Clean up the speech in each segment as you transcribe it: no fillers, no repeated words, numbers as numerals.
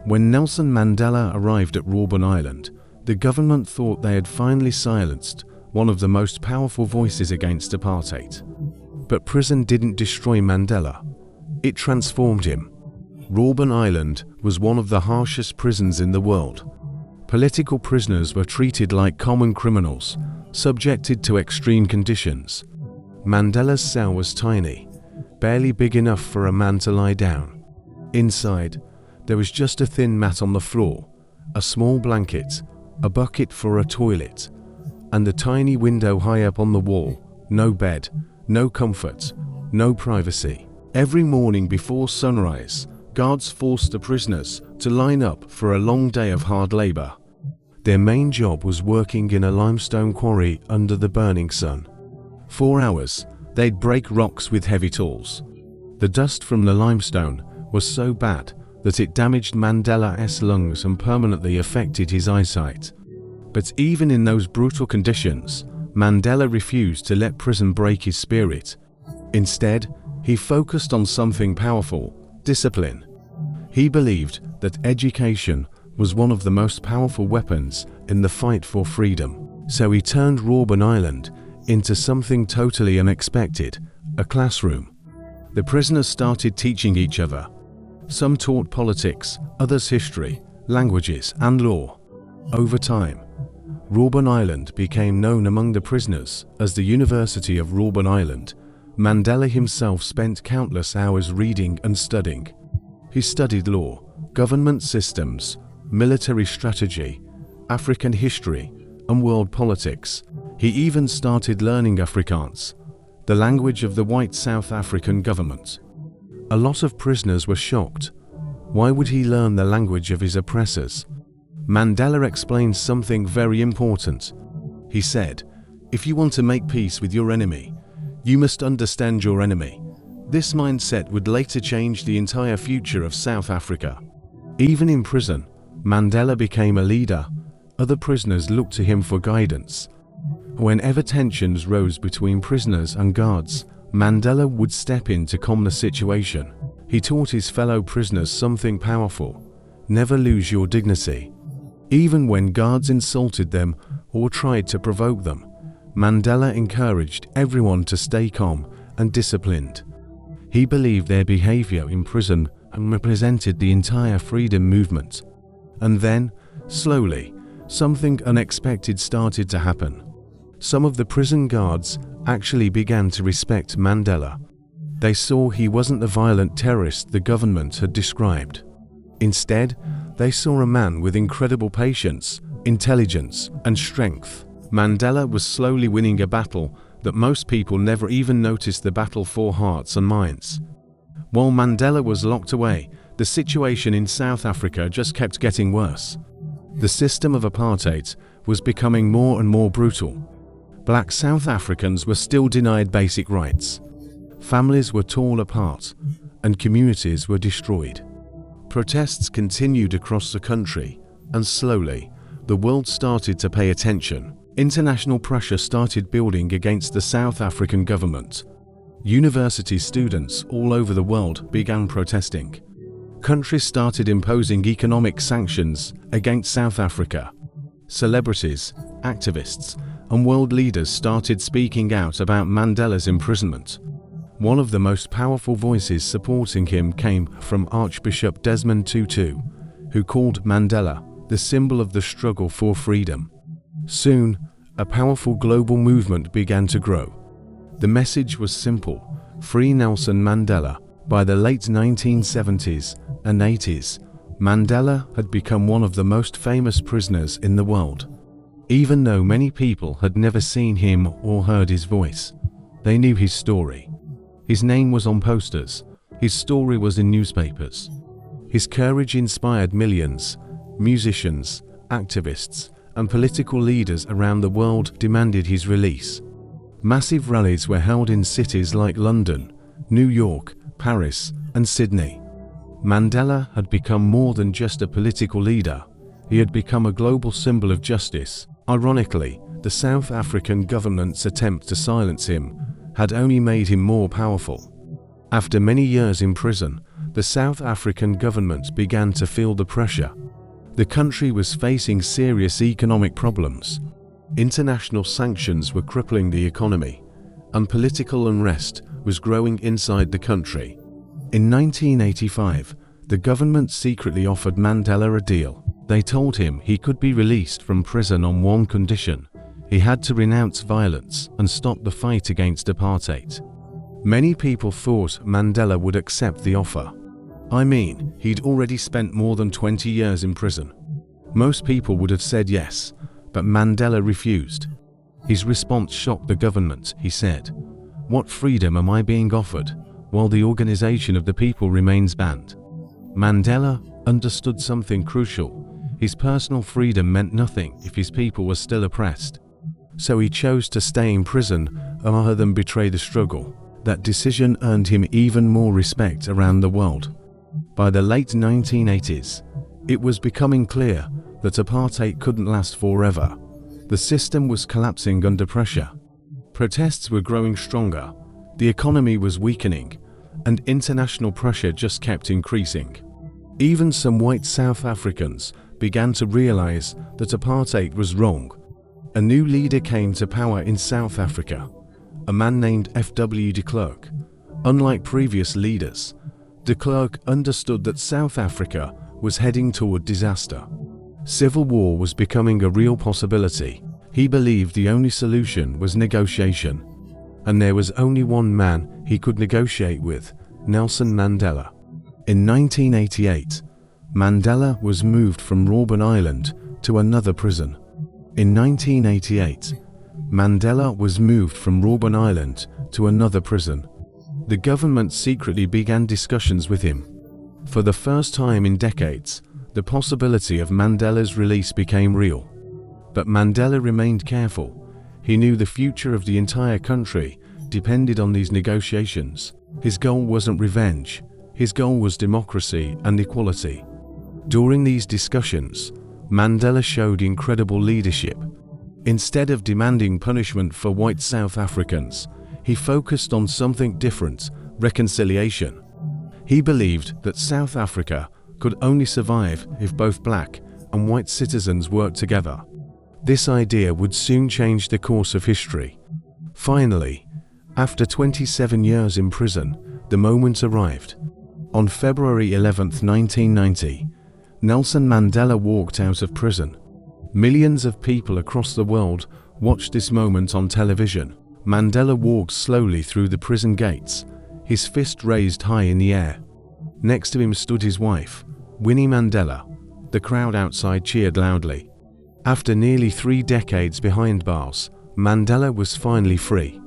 When Nelson Mandela arrived at Robben Island, the government thought they had finally silenced one of the most powerful voices against apartheid. But prison didn't destroy Mandela. It transformed him. Robben Island was one of the harshest prisons in the world. Political prisoners were treated like common criminals, subjected to extreme conditions. Mandela's cell was tiny, barely big enough for a man to lie down. Inside, there was just a thin mat on the floor, a small blanket, a bucket for a toilet, and a tiny window high up on the wall. No bed, no comfort, no privacy. Every morning before sunrise, guards forced the prisoners to line up for a long day of hard labor. Their main job was working in a limestone quarry under the burning sun. 4 hours, they'd break rocks with heavy tools. The dust from the limestone was so bad that it damaged Mandela's lungs and permanently affected his eyesight. But even in those brutal conditions, Mandela refused to let prison break his spirit. Instead, he focused on something powerful: discipline. He believed that education was one of the most powerful weapons in the fight for freedom. So he turned Robben Island into something totally unexpected: a classroom. The prisoners started teaching each other. Some taught politics, others history, languages, and law. Over time, Robben Island became known among the prisoners as the University of Robben Island. Mandela himself spent countless hours reading and studying. He studied law, government systems, military strategy, African history, and world politics. He even started learning Afrikaans, the language of the white South African government. A lot of prisoners were shocked. Why would he learn the language of his oppressors? Mandela explained something very important. He said, "If you want to make peace with your enemy, you must understand your enemy." This mindset would later change the entire future of South Africa. Even in prison, Mandela became a leader. Other prisoners looked to him for guidance. Whenever tensions rose between prisoners and guards, Mandela would step in to calm the situation. He taught his fellow prisoners something powerful: never lose your dignity. Even when guards insulted them or tried to provoke them, Mandela encouraged everyone to stay calm and disciplined. He believed their behavior in prison represented the entire freedom movement. And then, slowly, something unexpected started to happen. Some of the prison guards actually began to respect Mandela. They saw he wasn't the violent terrorist the government had described. Instead, they saw a man with incredible patience, intelligence, and strength. Mandela was slowly winning a battle that most people never even noticed: the battle for hearts and minds. While Mandela was locked away, the situation in South Africa just kept getting worse. The system of apartheid was becoming more and more brutal. Black South Africans were still denied basic rights. Families were torn apart, and communities were destroyed. Protests continued across the country, and slowly, the world started to pay attention. International pressure started building against the South African government. University students all over the world began protesting. Countries started imposing economic sanctions against South Africa. Celebrities, activists, and world leaders started speaking out about Mandela's imprisonment. One of the most powerful voices supporting him came from Archbishop Desmond Tutu, who called Mandela the symbol of the struggle for freedom. Soon, a powerful global movement began to grow. The message was simple: free Nelson Mandela. By the late 1970s and 80s, Mandela had become one of the most famous prisoners in the world. Even though many people had never seen him or heard his voice, they knew his story. His name was on posters, his story was in newspapers. His courage inspired millions. Musicians, activists, and political leaders around the world demanded his release. Massive rallies were held in cities like London, New York, Paris, and Sydney. Mandela had become more than just a political leader. He had become a global symbol of justice. Ironically, the South African government's attempt to silence him had only made him more powerful. After many years in prison, the South African government began to feel the pressure. The country was facing serious economic problems. International sanctions were crippling the economy, and political unrest was growing inside the country. In 1985, the government secretly offered Mandela a deal. They told him he could be released from prison on one condition: he had to renounce violence and stop the fight against apartheid. Many people thought Mandela would accept the offer. I mean, he'd already spent more than 20 years in prison. Most people would have said yes, but Mandela refused. His response shocked the government. He said, "What freedom am I being offered, while the organization of the people remains banned?" Mandela understood something crucial. His personal freedom meant nothing if his people were still oppressed. So he chose to stay in prison rather than betray the struggle. That decision earned him even more respect around the world. By the late 1980s, it was becoming clear that apartheid couldn't last forever. The system was collapsing under pressure. Protests were growing stronger, the economy was weakening, and international pressure just kept increasing. Even some white South Africans began to realize that apartheid was wrong. A new leader came to power in South Africa, a man named F.W. de Klerk. Unlike previous leaders, de Klerk understood that South Africa was heading toward disaster. Civil war was becoming a real possibility. He believed the only solution was negotiation, and there was only one man he could negotiate with: Nelson Mandela. In 1988, Mandela was moved from Robben Island to another prison. In 1988, Mandela was moved from Robben Island to another prison. The government secretly began discussions with him. For the first time in decades, the possibility of Mandela's release became real. But Mandela remained careful. He knew the future of the entire country depended on these negotiations. His goal wasn't revenge. His goal was democracy and equality. During these discussions, Mandela showed incredible leadership. Instead of demanding punishment for white South Africans, he focused on something different: reconciliation. He believed that South Africa could only survive if both black and white citizens worked together. This idea would soon change the course of history. Finally, after 27 years in prison, the moment arrived. On February 11, 1990, Nelson Mandela walked out of prison. Millions of people across the world watched this moment on television. Mandela walked slowly through the prison gates, his fist raised high in the air. Next to him stood his wife, Winnie Mandela. The crowd outside cheered loudly. After nearly 3 decades behind bars, Mandela was finally free.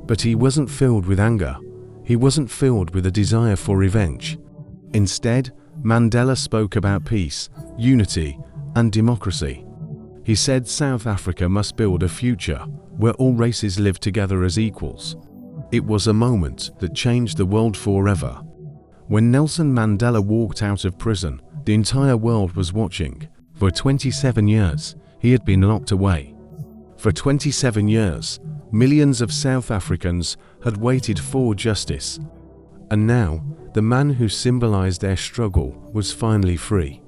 But he wasn't filled with anger. He wasn't filled with a desire for revenge. Instead, Mandela spoke about peace, unity, and democracy. He said South Africa must build a future where all races live together as equals. It was a moment that changed the world forever. When Nelson Mandela walked out of prison, the entire world was watching. For 27 years, he had been locked away. For 27 years, millions of South Africans had waited for justice. And now, the man who symbolized their struggle was finally free.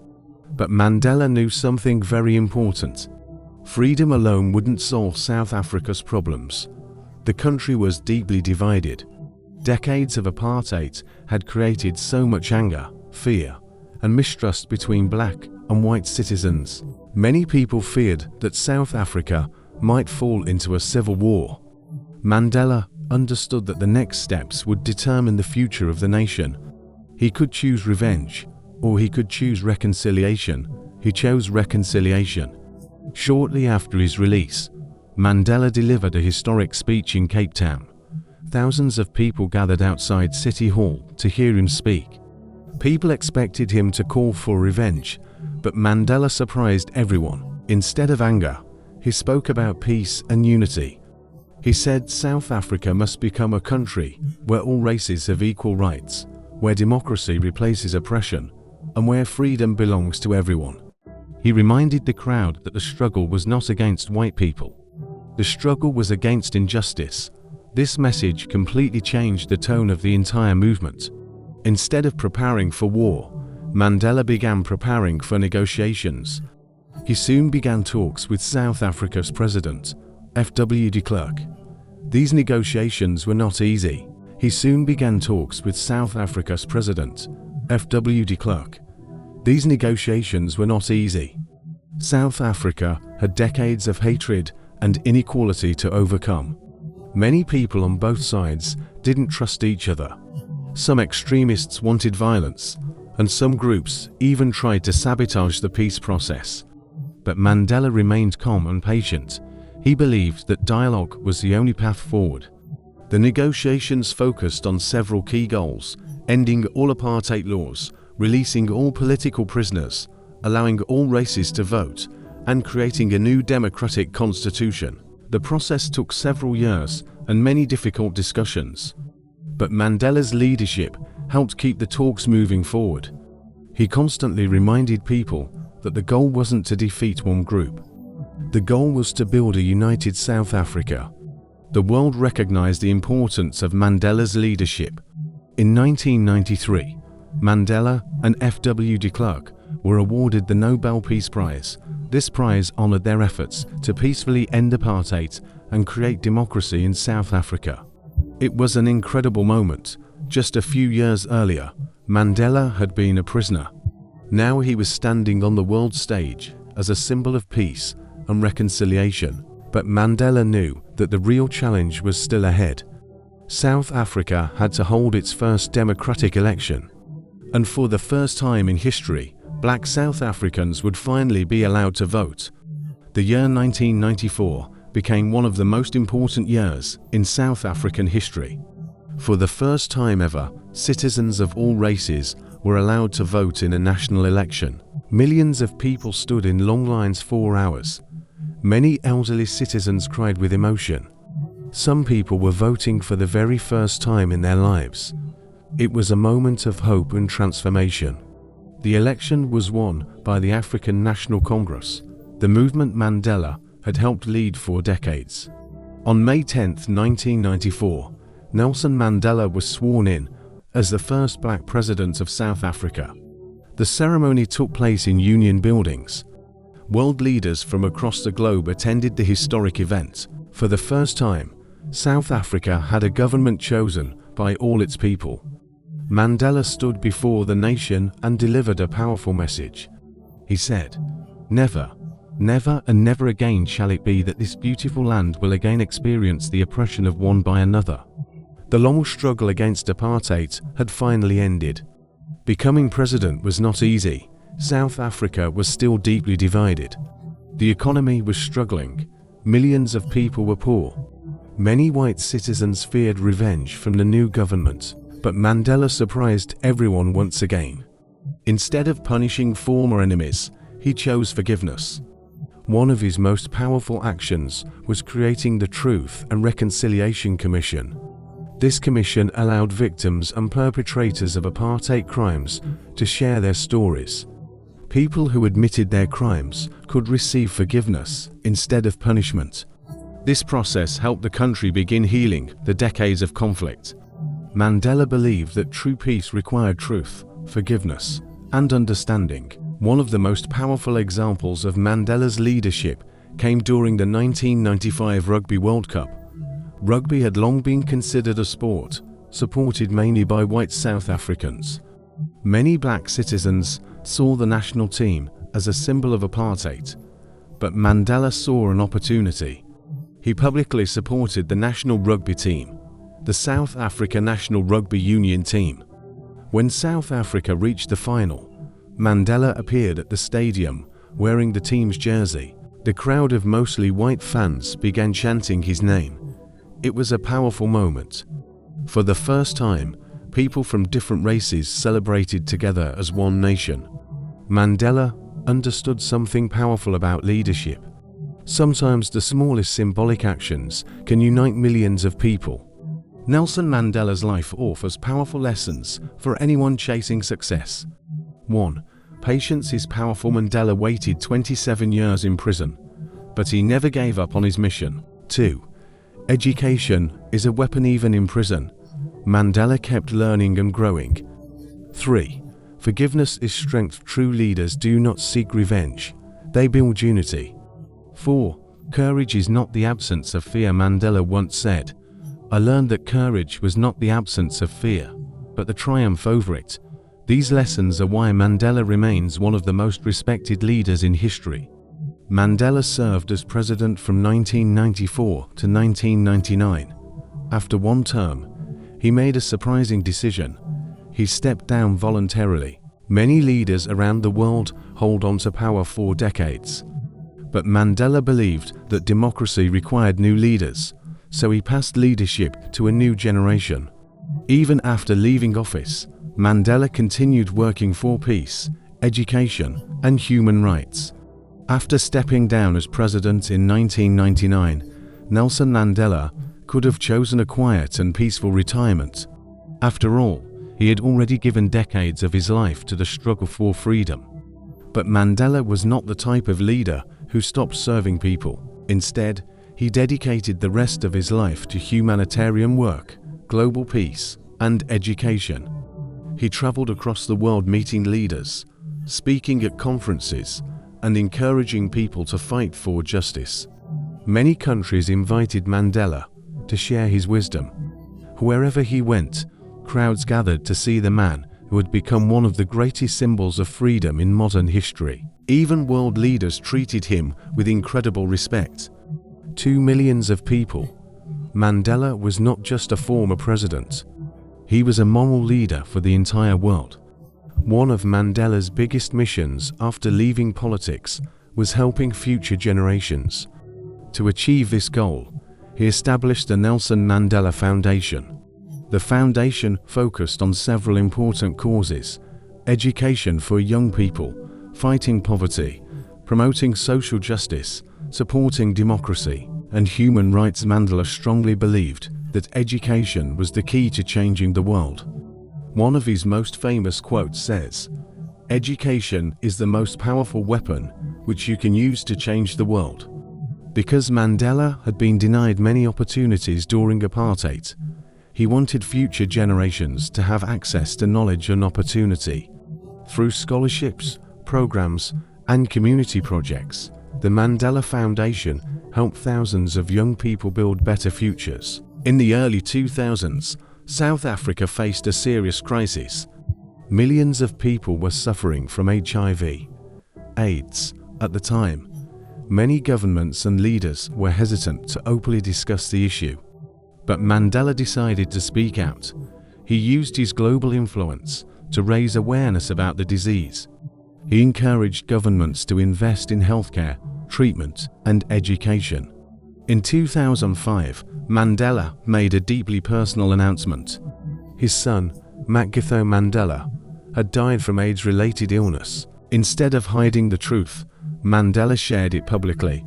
But Mandela knew something very important. Freedom alone wouldn't solve South Africa's problems. The country was deeply divided. Decades of apartheid had created so much anger, fear, and mistrust between black and white citizens. Many people feared that South Africa might fall into a civil war. Mandela understood that the next steps would determine the future of the nation. He could choose revenge, or he could choose reconciliation. He chose reconciliation. Shortly after his release, Mandela delivered a historic speech in Cape Town. Thousands of people gathered outside City Hall to hear him speak. People expected him to call for revenge, but Mandela surprised everyone. Instead of anger, he spoke about peace and unity. He said South Africa must become a country where all races have equal rights, where democracy replaces oppression, and where freedom belongs to everyone. He reminded the crowd that the struggle was not against white people. The struggle was against injustice. This message completely changed the tone of the entire movement. Instead of preparing for war, Mandela began preparing for negotiations. He soon began talks with South Africa's president, F.W. de Klerk. These negotiations were not easy. He soon began talks with South Africa's president, F.W. de Klerk. These negotiations were not easy. South Africa had decades of hatred and inequality to overcome. Many people on both sides didn't trust each other. Some extremists wanted violence, and some groups even tried to sabotage the peace process. But Mandela remained calm and patient. He believed that dialogue was the only path forward. The negotiations focused on several key goals: ending all apartheid laws, releasing all political prisoners, allowing all races to vote, and creating a new democratic constitution. The process took several years and many difficult discussions. But Mandela's leadership helped keep the talks moving forward. He constantly reminded people that the goal wasn't to defeat one group. The goal was to build a united South Africa. The world recognized the importance of Mandela's leadership. In 1993, Mandela and F.W. de Klerk were awarded the Nobel Peace Prize. This prize honored their efforts to peacefully end apartheid and create democracy in South Africa. It was an incredible moment. Just a few years earlier, Mandela had been a prisoner. Now he was standing on the world stage as a symbol of peace and reconciliation. But Mandela knew that the real challenge was still ahead. South Africa had to hold its first democratic election. And for the first time in history, black South Africans would finally be allowed to vote. The year 1994 became one of the most important years in South African history. For the first time ever, citizens of all races were allowed to vote in a national election. Millions of people stood in long lines for hours. Many elderly citizens cried with emotion. Some people were voting for the very first time in their lives. It was a moment of hope and transformation. The election was won by the African National Congress, the movement Mandela had helped lead for decades. On May 10, 1994, Nelson Mandela was sworn in as the first black president of South Africa. The ceremony took place in Union Buildings. World leaders from across the globe attended the historic event. For the first time, South Africa had a government chosen by all its people. Mandela stood before the nation and delivered a powerful message. He said, "Never, never and never again shall it be that this beautiful land will again experience the oppression of one by another." The long struggle against apartheid had finally ended. Becoming president was not easy. South Africa was still deeply divided. The economy was struggling. Millions of people were poor. Many white citizens feared revenge from the new government. But Mandela surprised everyone once again. Instead of punishing former enemies, he chose forgiveness. One of his most powerful actions was creating the Truth and Reconciliation Commission. This commission allowed victims and perpetrators of apartheid crimes to share their stories. People who admitted their crimes could receive forgiveness instead of punishment. This process helped the country begin healing the decades of conflict. Mandela believed that true peace required truth, forgiveness, and understanding. One of the most powerful examples of Mandela's leadership came during the 1995 Rugby World Cup. Rugby had long been considered a sport, supported mainly by white South Africans. Many black citizens saw the national team as a symbol of apartheid, but Mandela saw an opportunity. He publicly supported the national rugby team, the South Africa National Rugby Union team. When South Africa reached the final, Mandela appeared at the stadium wearing the team's jersey. The crowd of mostly white fans began chanting his name. It was a powerful moment. For the first time, people from different races celebrated together as one nation. Mandela understood something powerful about leadership. Sometimes the smallest symbolic actions can unite millions of people. Nelson Mandela's life offers powerful lessons for anyone chasing success. 1. Patience is powerful. Mandela waited 27 years in prison, but he never gave up on his mission. 2. Education is a weapon even in prison. Mandela kept learning and growing. 3. Forgiveness is strength. True leaders do not seek revenge, they build unity. 4. Courage is not the absence of fear. Mandela once said, "I learned that courage was not the absence of fear, but the triumph over it." These lessons are why Mandela remains one of the most respected leaders in history. Mandela served as president from 1994 to 1999. After one term, he made a surprising decision. He stepped down voluntarily. Many leaders around the world hold on to power for decades. But Mandela believed that democracy required new leaders, so he passed leadership to a new generation. Even after leaving office, Mandela continued working for peace, education, and human rights. After stepping down as president in 1999, Nelson Mandela could have chosen a quiet and peaceful retirement. After all, he had already given decades of his life to the struggle for freedom. But Mandela was not the type of leader who stopped serving people. Instead, he dedicated the rest of his life to humanitarian work, global peace, and education. He traveled across the world meeting leaders, speaking at conferences, and encouraging people to fight for justice. Many countries invited Mandela to share his wisdom. Wherever he went, crowds gathered to see the man who had become one of the greatest symbols of freedom in modern history. Even world leaders treated him with incredible respect. To millions of people, Mandela was not just a former president. He was a moral leader for the entire world. One of Mandela's biggest missions after leaving politics was helping future generations. To achieve this goal, he established the Nelson Mandela Foundation. The foundation focused on several important causes: education for young people, fighting poverty, promoting social justice, supporting democracy, and human rights. Mandela strongly believed that education was the key to changing the world. One of his most famous quotes says, "Education is the most powerful weapon which you can use to change the world." Because Mandela had been denied many opportunities during apartheid, he wanted future generations to have access to knowledge and opportunity. Through scholarships, programs, and community projects, the Mandela Foundation helped thousands of young people build better futures. In the early 2000s, South Africa faced a serious crisis. Millions of people were suffering from HIV/AIDS at the time. Many governments and leaders were hesitant to openly discuss the issue. But Mandela decided to speak out. He used his global influence to raise awareness about the disease. He encouraged governments to invest in healthcare, treatment, and education. In 2005, Mandela made a deeply personal announcement. His son, Makgitho Mandela, had died from AIDS-related illness. Instead of hiding the truth, Mandela shared it publicly.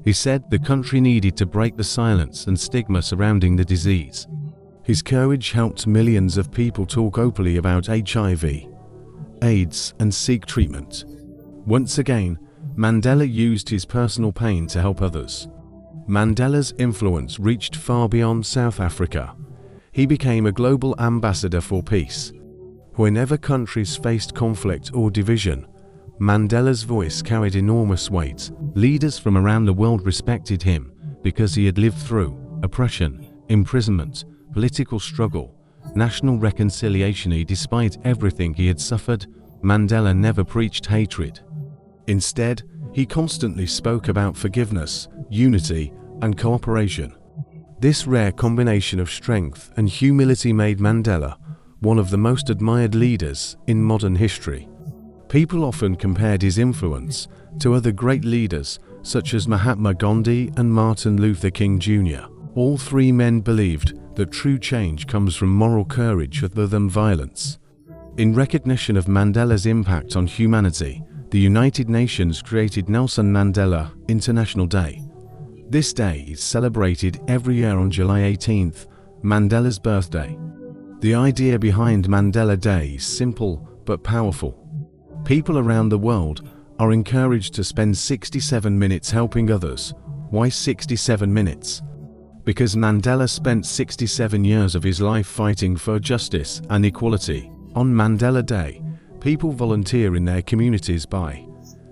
He said the country needed to break the silence and stigma surrounding the disease. His courage helped millions of people talk openly about HIV, AIDS, and seek treatment. Once again, Mandela used his personal pain to help others. Mandela's influence reached far beyond South Africa. He became a global ambassador for peace. Whenever countries faced conflict or division, Mandela's voice carried enormous weight. Leaders from around the world respected him because he had lived through oppression, imprisonment, political struggle, national reconciliation. Despite everything he had suffered, Mandela never preached hatred. Instead, he constantly spoke about forgiveness, unity, and cooperation. This rare combination of strength and humility made Mandela one of the most admired leaders in modern history. People often compared his influence to other great leaders such as Mahatma Gandhi and Martin Luther King Jr. All three men believed that true change comes from moral courage rather than violence. In recognition of Mandela's impact on humanity, the United Nations created Nelson Mandela International Day. This day is celebrated every year on July 18th, Mandela's birthday. The idea behind Mandela Day is simple but powerful. People around the world are encouraged to spend 67 minutes helping others. Why 67 minutes? Because Mandela spent 67 years of his life fighting for justice and equality. On Mandela Day, people volunteer in their communities by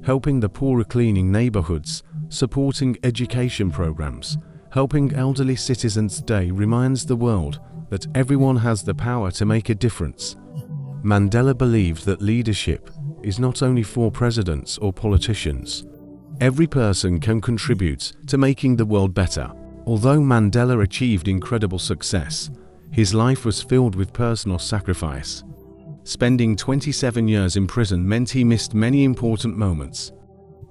helping the poor, cleaning neighborhoods, supporting education programs. Helping elderly citizens Day reminds the world that everyone has the power to make a difference. Mandela believed that leadership is not only for presidents or politicians. Every person can contribute to making the world better. Although Mandela achieved incredible success, his life was filled with personal sacrifice. Spending 27 years in prison meant he missed many important moments.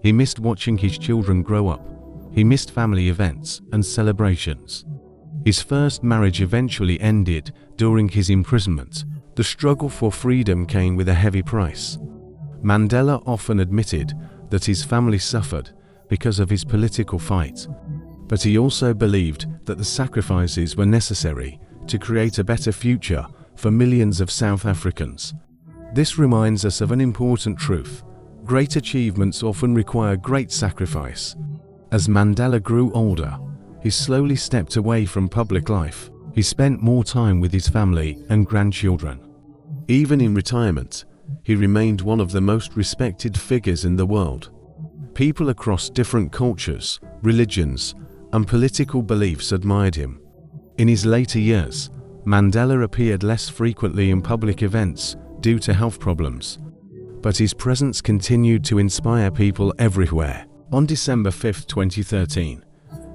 He missed watching his children grow up. He missed family events and celebrations. His first marriage eventually ended during his imprisonment. The struggle for freedom came with a heavy price. Mandela often admitted that his family suffered because of his political fight, but he also believed that the sacrifices were necessary to create a better future for millions of South Africans. This reminds us of an important truth. Great achievements often require great sacrifice. As Mandela grew older, he slowly stepped away from public life. He spent more time with his family and grandchildren. Even in retirement, he remained one of the most respected figures in the world. People across different cultures, religions, and political beliefs admired him. In his later years, Mandela appeared less frequently in public events due to health problems, but his presence continued to inspire people everywhere. On December 5, 2013,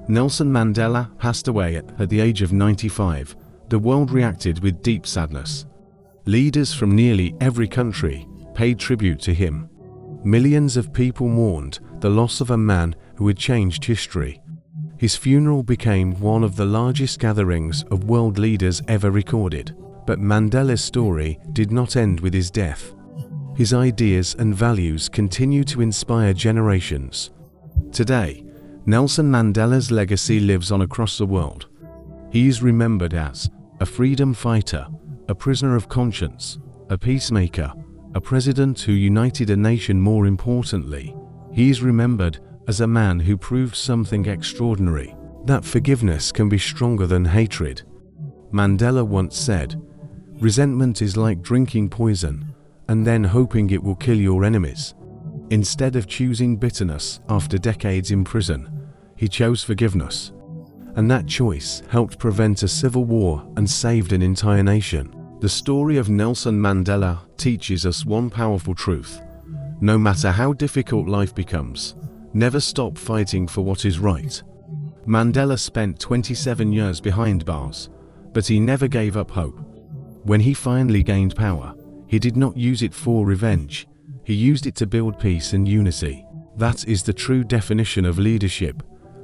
Nelson Mandela passed away at the age of 95. The world reacted with deep sadness. Leaders from nearly every country paid tribute to him. Millions of people mourned the loss of a man who had changed history. His funeral became one of the largest gatherings of world leaders ever recorded. But Mandela's story did not end with his death. His ideas and values continue to inspire generations. Today, Nelson Mandela's legacy lives on across the world. He is remembered as a freedom fighter, a prisoner of conscience, a peacemaker, a president who united a nation. More importantly, he is remembered as a man who proved something extraordinary, that forgiveness can be stronger than hatred. Mandela once said, "Resentment is like drinking poison and then hoping it will kill your enemies." Instead of choosing bitterness after decades in prison, he chose forgiveness. And that choice helped prevent a civil war and saved an entire nation. The story of Nelson Mandela teaches us one powerful truth. No matter how difficult life becomes, never stop fighting for what is right. Mandela spent 27 years behind bars, but he never gave up hope. When he finally gained power, he did not use it for revenge. He used it to build peace and unity. That is the true definition of leadership.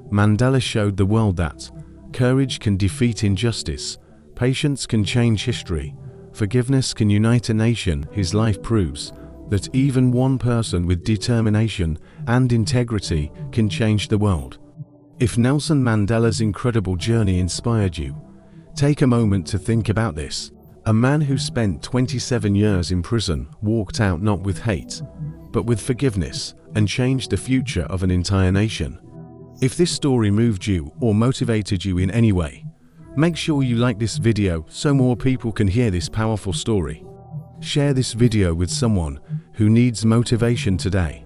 Mandela showed the world that courage can defeat injustice, patience can change history, forgiveness can unite a nation. His life proves that even one person with determination and integrity can change the world. If Nelson Mandela's incredible journey inspired you, take a moment to think about this. A man who spent 27 years in prison walked out not with hate, but with forgiveness, and changed the future of an entire nation. If this story moved you or motivated you in any way, make sure you like this video so more people can hear this powerful story. Share this video with someone who needs motivation today,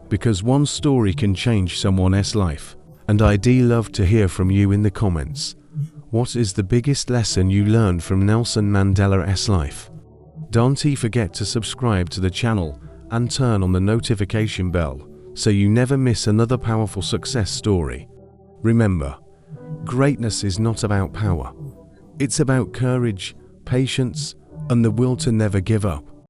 because one story can change someone else's life. And I'd love to hear from you in the comments. What is the biggest lesson you learned from Nelson Mandela's life? Don't forget to subscribe to the channel and turn on the notification bell so you never miss another powerful success story. Remember, greatness is not about power. It's about courage, patience, and the will to never give up.